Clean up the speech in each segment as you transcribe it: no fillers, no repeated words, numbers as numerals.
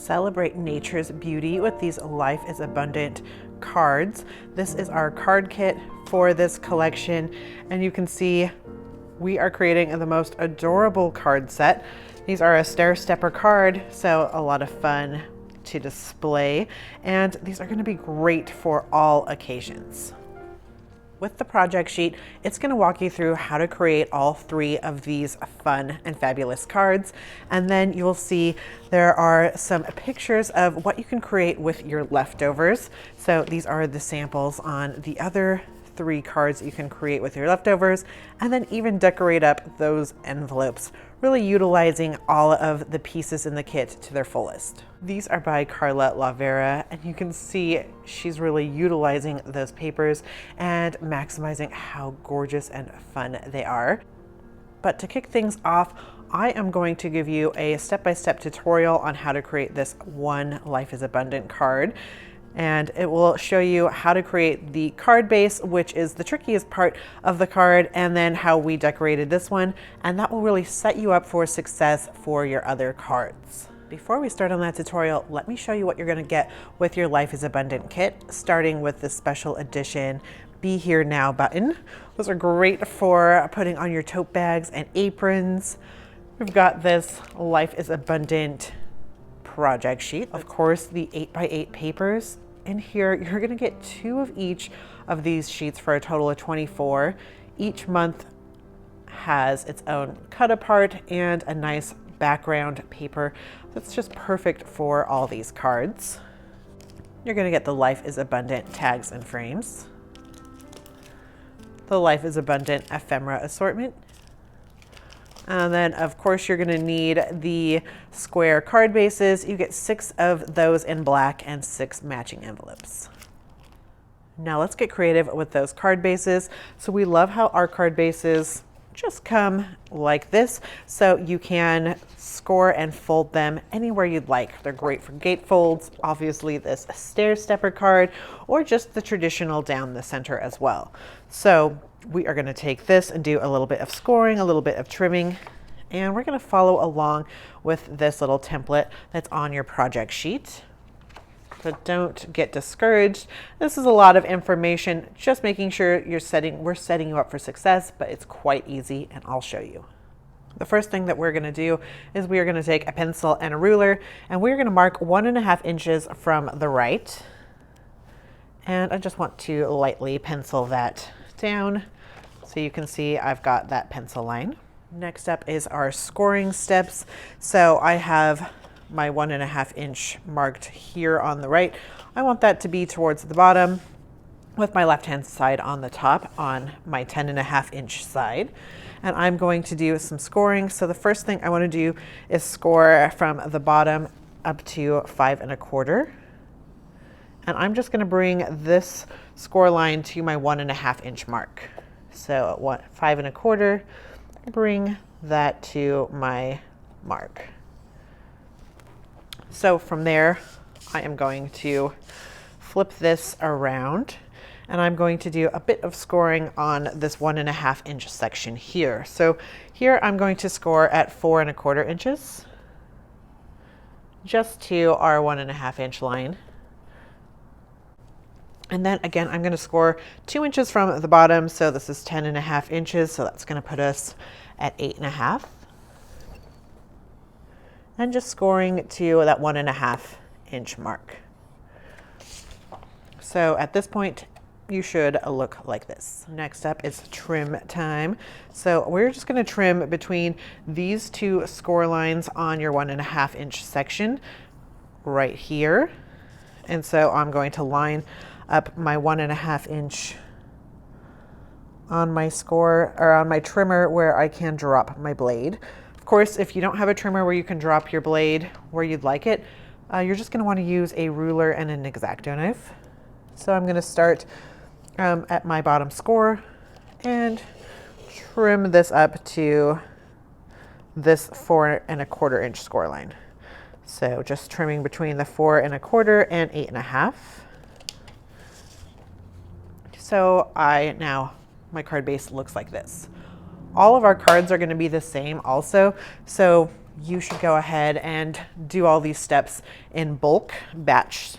Celebrate nature's beauty with these Life is Abundant cards. This is our card kit for this collection, and you can see we are creating the most adorable card set. These are a stair stepper card, so a lot of fun to display, and these are going to be great for all occasions. With the project sheet, it's going to walk you through how to create all 3 of these fun and fabulous cards. And then you'll see there are some pictures of what you can create with your leftovers. So these are the samples on the other 3 cards you can create with your leftovers, and then even decorate up those envelopes, really utilizing all of the pieces in the kit to their fullest. These are by Carla La Vera, and you can see she's really utilizing those papers and maximizing how gorgeous and fun they are. But to kick things off, I am going to give you a step-by-step tutorial on how to create this one Life is Abundant card. And it will show you how to create the card base, which is the trickiest part of the card, and then how we decorated this one. And that will really set you up for success for your other cards. Before we start on that tutorial, let me show you what you're going to get with your Life is Abundant kit, starting with the special edition Be Here Now button. Those are great for putting on your tote bags and aprons. We've got this Life is Abundant project sheet, of course, the 8x8 papers. In here, you're going to get 2 of each of these sheets for a total of 24. Each month has its own cut apart and a nice background paper that's just perfect for all these cards. You're going to get the Life is Abundant tags and frames, the Life is Abundant ephemera assortment, and then of course you're going to need the square card bases. You get 6 of those in black and 6 matching envelopes. Now let's get creative with those card bases. So we love how our card bases just come like this, so you can score and fold them anywhere you'd like. They're great for gatefolds, obviously this stair stepper card, or just the traditional down the center as well. So we are going to take this and do a little bit of scoring, a little bit of trimming, and we're going to follow along with this little template that's on your project sheet. But don't get discouraged. This is a lot of information, just making sure we're setting you up for success, but it's quite easy, and I'll show you. The first thing that we're going to do is we are going to take a pencil and a ruler, and we're going to mark 1.5 inches from the right. And I just want to lightly pencil that down so you can see I've got that pencil line. Next up is our scoring steps. So I have my 1.5 inch marked here on the right. I want that to be towards the bottom with my left hand side on the top on my 10.5 inch side. And I'm going to do some scoring. So the first thing I want to do is score from the bottom up to 5.25. And I'm just going to bring this score line to my 1.5 inch mark. So at 5.25, bring that to my mark. So from there, I am going to flip this around, and I'm going to do a bit of scoring on this 1.5 inch section here. So here I'm going to score at 4.25 inches, just to our 1.5 inch line. And then again, I'm going to score 2 inches from the bottom. So this is 10.5 inches. So that's going to put us at 8.5. And just scoring to that 1.5 inch mark. So at this point, you should look like this. Next up is trim time. So we're just going to trim between these 2 score lines on your 1.5 inch section right here. And so I'm going to line up my 1.5 inch on my score, or on my trimmer where I can drop my blade. Of course, if you don't have a trimmer where you can drop your blade where you'd like it, you're just going to want to use a ruler and an X-Acto knife. So I'm going to start at my bottom score and trim this up to this 4.25 inch score line. So just trimming between the 4.25 and 8.5. So my card base looks like this. All of our cards are going to be the same also. So you should go ahead and do all these steps in bulk, batch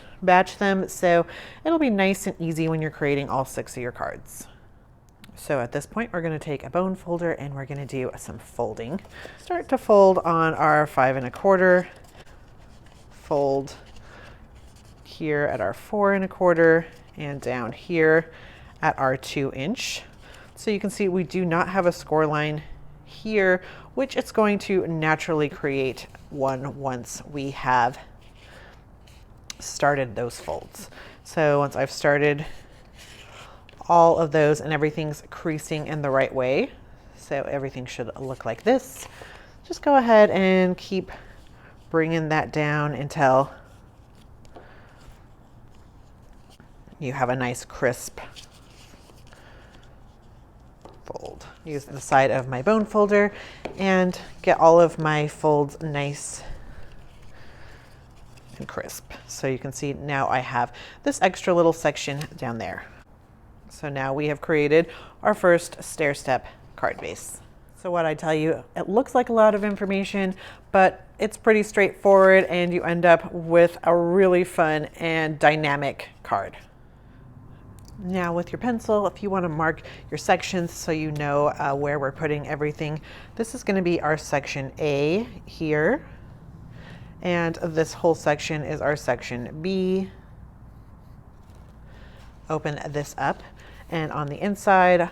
them, so it'll be nice and easy when you're creating all 6 of your cards. So at this point, we're going to take a bone folder and we're going to do some folding. Start to fold on our 5 1/4, fold here at our 4 1/4, and down here at our 2 inch. So you can see we do not have a score line here, which it's going to naturally create one once we have started those folds. So once I've started all of those and everything's creasing in the right way, so everything should look like this, just go ahead and keep bringing that down until you have a nice crisp fold. Use the side of my bone folder and get all of my folds nice and crisp. So you can see now I have this extra little section down there. So now we have created our first stair step card base. So what I tell you, it looks like a lot of information, but it's pretty straightforward and you end up with a really fun and dynamic card. Now with your pencil, if you want to mark your sections so you know where we're putting everything, this is going to be our section A here, and this whole section is our section B. Open this up, and on the inside,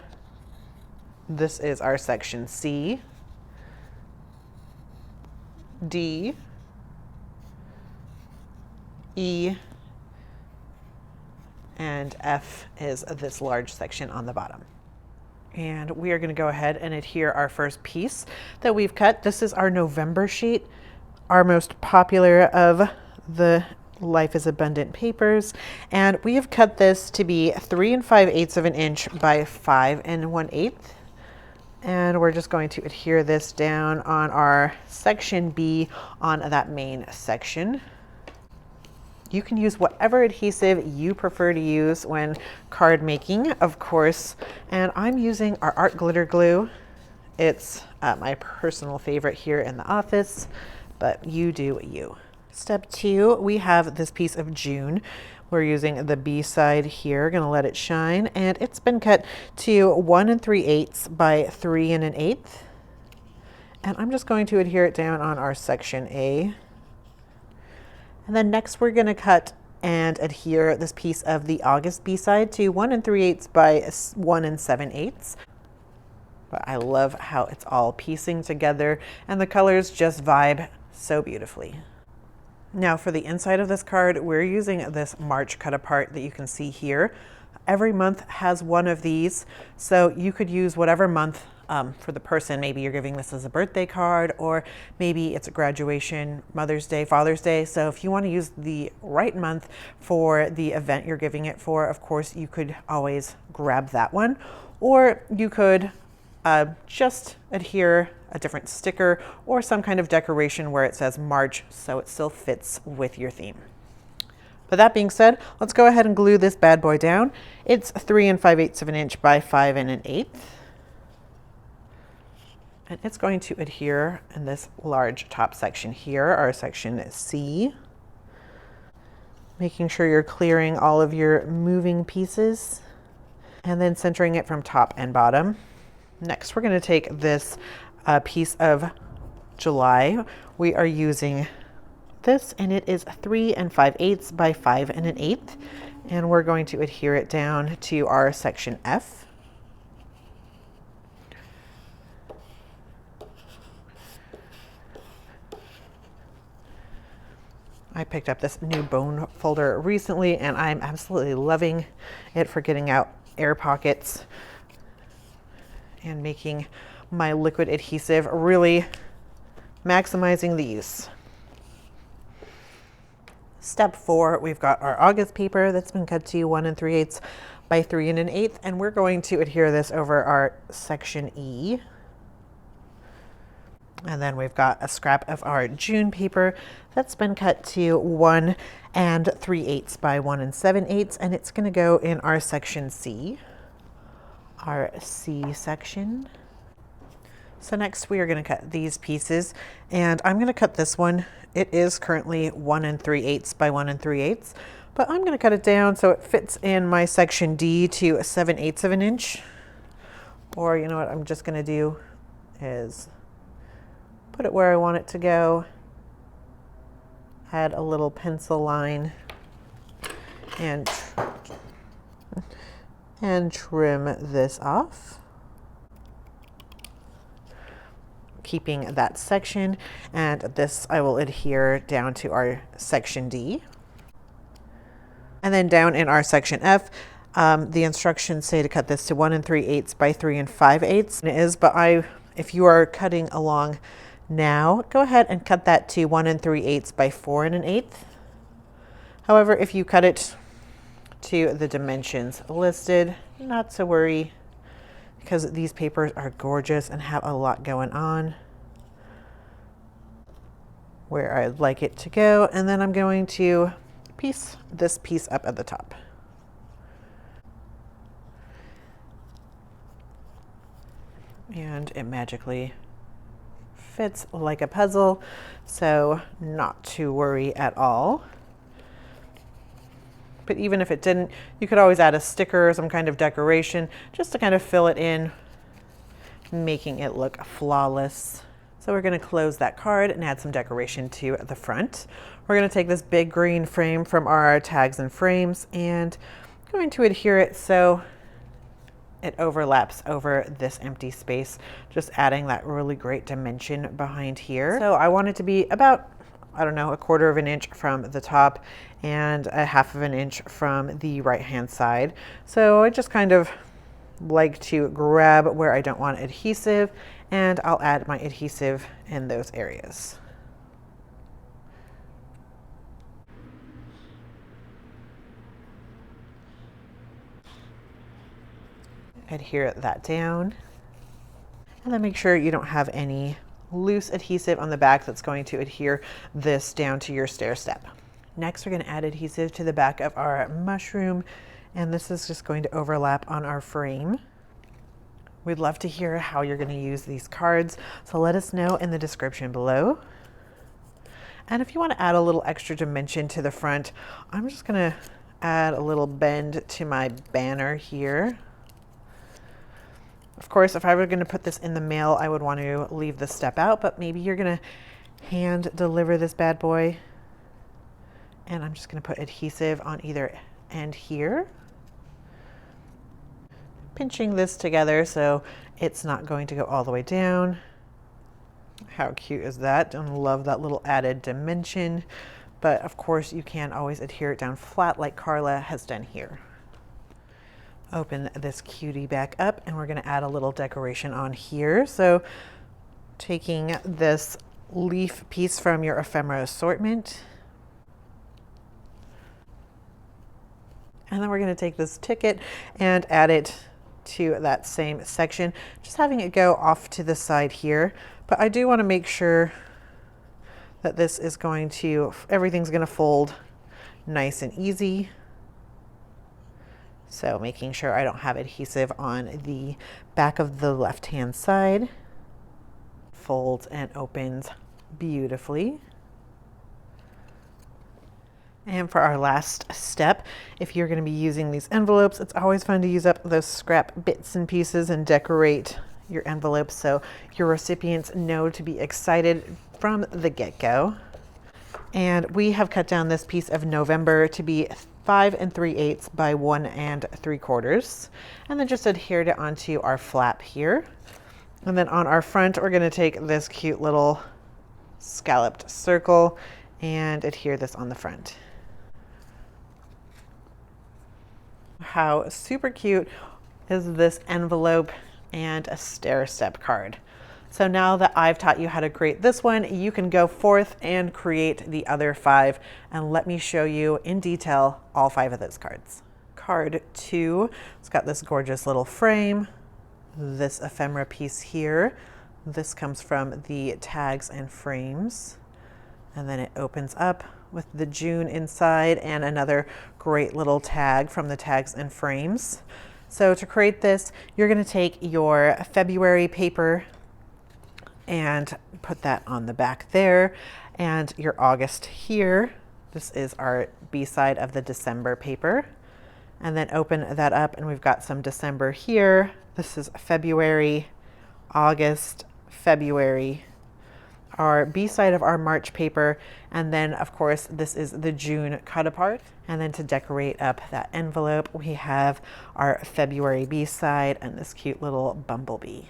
this is our section C, D, E, and F is this large section on the bottom. And we are going to go ahead and adhere our first piece that we've cut. This is our November sheet, our most popular of the Life is Abundant papers. And we have cut this to be 3 5/8 of an inch by 5 1/8. And we're just going to adhere this down on our section B on that main section. You can use whatever adhesive you prefer to use when card making, of course. And I'm using our art glitter glue. It's my personal favorite here in the office, but you do you. Step 2, we have this piece of June. We're using the B side here, gonna let it shine, and it's been cut to 1 3/8 by 3 1/8. And I'm just going to adhere it down on our section A. And then next we're going to cut and adhere this piece of the August B-side to 1 3/8 by 1 7/8. But I love how it's all piecing together and the colors just vibe so beautifully. Now for the inside of this card, we're using this March cut apart that you can see here. Every month has one of these, so you could use whatever month for the person. Maybe you're giving this as a birthday card, or maybe it's a graduation, Mother's Day, Father's Day. So if you want to use the right month for the event you're giving it for, of course, you could always grab that one. Or you could just adhere a different sticker or some kind of decoration where it says March so it still fits with your theme. But that being said, let's go ahead and glue this bad boy down. It's 3 5/8 of an inch by 5 1/8. And it's going to adhere in this large top section here, our section C. Making sure you're clearing all of your moving pieces and then centering it from top and bottom. Next, we're going to take this piece of July. We are using this, and it is 3 5/8 by 5 1/8. And we're going to adhere it down to our section F. I picked up this new bone folder recently and I'm absolutely loving it for getting out air pockets and making my liquid adhesive, really maximizing the use. Step 4, we've got our August paper that's been cut to 1 3/8 by 3 1/8, and we're going to adhere this over our section E. And then we've got a scrap of our June paper that's been cut to 1 3/8 by 1 7/8, and it's going to go in our section C, our C section. So next we are going to cut these pieces, and I'm going to cut this one. It is currently 1 3/8 by 1 3/8, but I'm going to cut it down so it fits in my section D to 7/8 of an inch. Or you know what I'm just going to do is put it where I want it to go, add a little pencil line, and trim this off, keeping that section, and this I will adhere down to our section D. And then down in our section F, the instructions say to cut this to 1 3/8 by 3 5/8. It is, but if you are cutting along now, go ahead and cut that to 1 3/8 by 4 1/8. However, if you cut it to the dimensions listed, not to worry, because these papers are gorgeous and have a lot going on where I'd like it to go. And then I'm going to piece this piece up at the top. And it magically fits like a puzzle, so not to worry at all. But even if it didn't, you could always add a sticker or some kind of decoration just to kind of fill it in, making it look flawless. So we're going to close that card and add some decoration to the front. We're going to take this big green frame from our tags and frames and going to adhere it so it overlaps over this empty space, just adding that really great dimension behind here. So I want it to be about, I don't know, 1/4 of an inch from the top and 1/2 of an inch from the right hand side. So I just kind of like to grab where I don't want adhesive, and I'll add my adhesive in those areas. Adhere that down, and then make sure you don't have any loose adhesive on the back that's going to adhere this down to your stair step. Next, we're going to add adhesive to the back of our mushroom, and this is just going to overlap on our frame. We'd love to hear how you're going to use these cards, so let us know in the description below. And if you want to add a little extra dimension to the front, I'm just going to add a little bend to my banner here. Of course, if I were going to put this in the mail, I would want to leave this step out, but maybe you're going to hand deliver this bad boy. And I'm just going to put adhesive on either end here, pinching this together so it's not going to go all the way down. How cute is that? Don't love that little added dimension, but of course you can always adhere it down flat like Carla has done here. Open this cutie back up, and we're going to add a little decoration on here. So taking this leaf piece from your Ephemera assortment, and then we're going to take this ticket and add it to that same section, just having it go off to the side here. But I do want to make sure that this is going to, everything's going to fold nice and easy. So making sure I don't have adhesive on the back of the left-hand side. Folds and opens beautifully. And for our last step, if you're going to be using these envelopes, it's always fun to use up those scrap bits and pieces and decorate your envelopes so your recipients know to be excited from the get-go. And we have cut down this piece of November to be 5 3/8 by 1 3/4, and then just adhered it onto our flap here. And then on our front, we're going to take this cute little scalloped circle and adhere this on the front. How super cute is this envelope and a stair step card? So now that I've taught you how to create this one, you can go forth and create the other 5, and let me show you in detail all 5 of those cards. Card 2, it's got this gorgeous little frame, this ephemera piece here. This comes from the tags and frames, and then it opens up with the June inside and another great little tag from the tags and frames. So to create this, you're going to take your February paper and put that on the back there. And your August here. This is our B-side of the December paper. And then open that up and we've got some December here. This is February, August, February, our B-side of our March paper. And then of course, this is the June cut apart. And then to decorate up that envelope, we have our February B-side and this cute little bumblebee.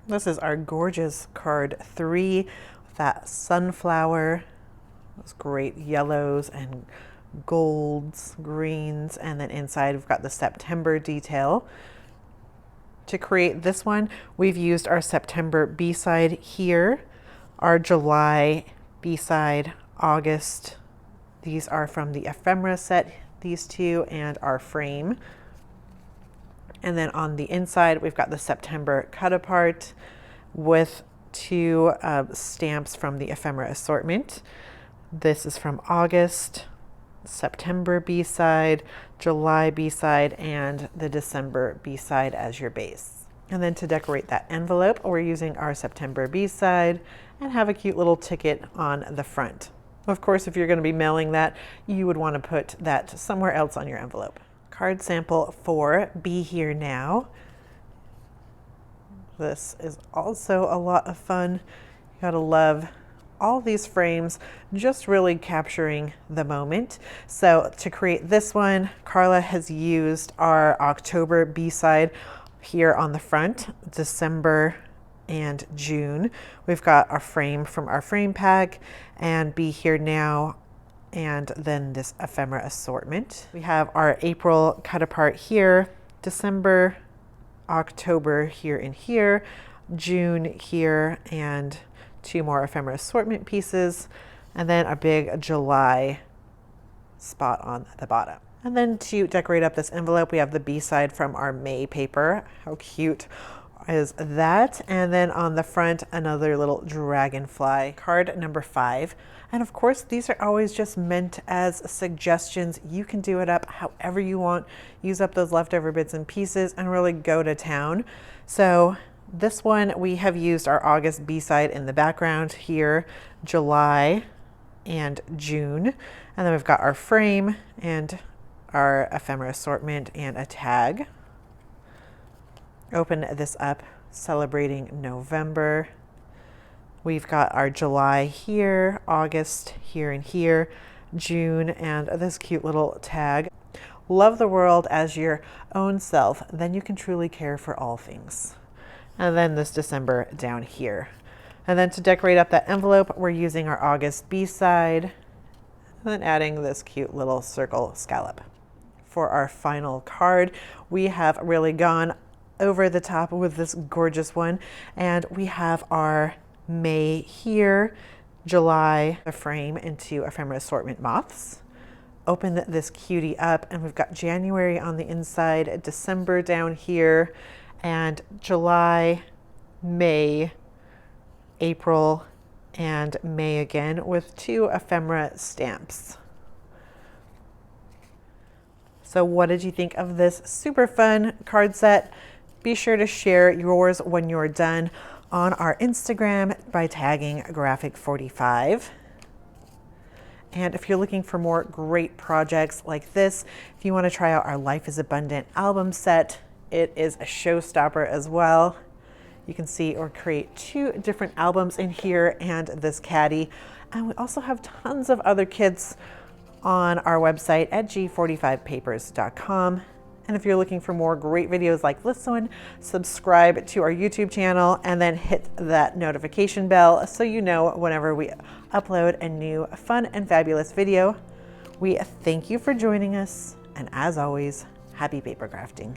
This is our gorgeous card 3 with that sunflower, those great yellows and golds, greens, and then inside we've got the September detail. To create this one, we've used our September B-side here, our July B-side, August. These are from the Ephemera set, these two, and our frame. And then on the inside, we've got the September cut apart with 2 stamps from the Ephemera assortment. This is from August, September B-side, July B-side, and the December B-side as your base. And then to decorate that envelope, we're using our September B-side and have a cute little ticket on the front. Of course, if you're going to be mailing that, you would want to put that somewhere else on your envelope. Card sample 4, Be Here Now. This is also a lot of fun. You gotta love all these frames, just really capturing the moment. So to create this one, Carla has used our October B-side here on the front, December and June. We've got our frame from our frame pack and Be Here Now, and then this Ephemera assortment. We have our April cut apart here, December, October here and here, June here, and 2 more Ephemera assortment pieces, and then a big July spot on the bottom. And then to decorate up this envelope, we have the B-side from our May paper. How cute is that? And then on the front, another little dragonfly. Card number 5. And of course, these are always just meant as suggestions. You can do it up however you want. Use up those leftover bits and pieces and really go to town. So this one, we have used our August B-side in the background here, July and June. And then we've got our frame and our Ephemera assortment and a tag. Open this up, celebrating November. We've got our July here, August here and here, June, and this cute little tag. Love the world as your own self, then you can truly care for all things. And then this December down here. And then to decorate up that envelope, we're using our August B-side, and then adding this cute little circle scallop. For our final card, we have really gone over the top with this gorgeous one, and we have our May here, July, a frame into Ephemera assortment moths. Open this cutie up and we've got January on the inside, December down here, and July, May, April, and May again with 2 Ephemera stamps. So what did you think of this super fun card set? Be sure to share yours when you're done on our Instagram by tagging Graphic45. And if you're looking for more great projects like this, if you want to try out our Life is Abundant album set, it is a showstopper as well. You can see or create 2 different albums in here and this caddy. And we also have tons of other kits on our website at g45papers.com. And if you're looking for more great videos like this one, subscribe to our YouTube channel and then hit that notification bell so you know whenever we upload a new fun and fabulous video. We thank you for joining us, and as always, happy paper crafting.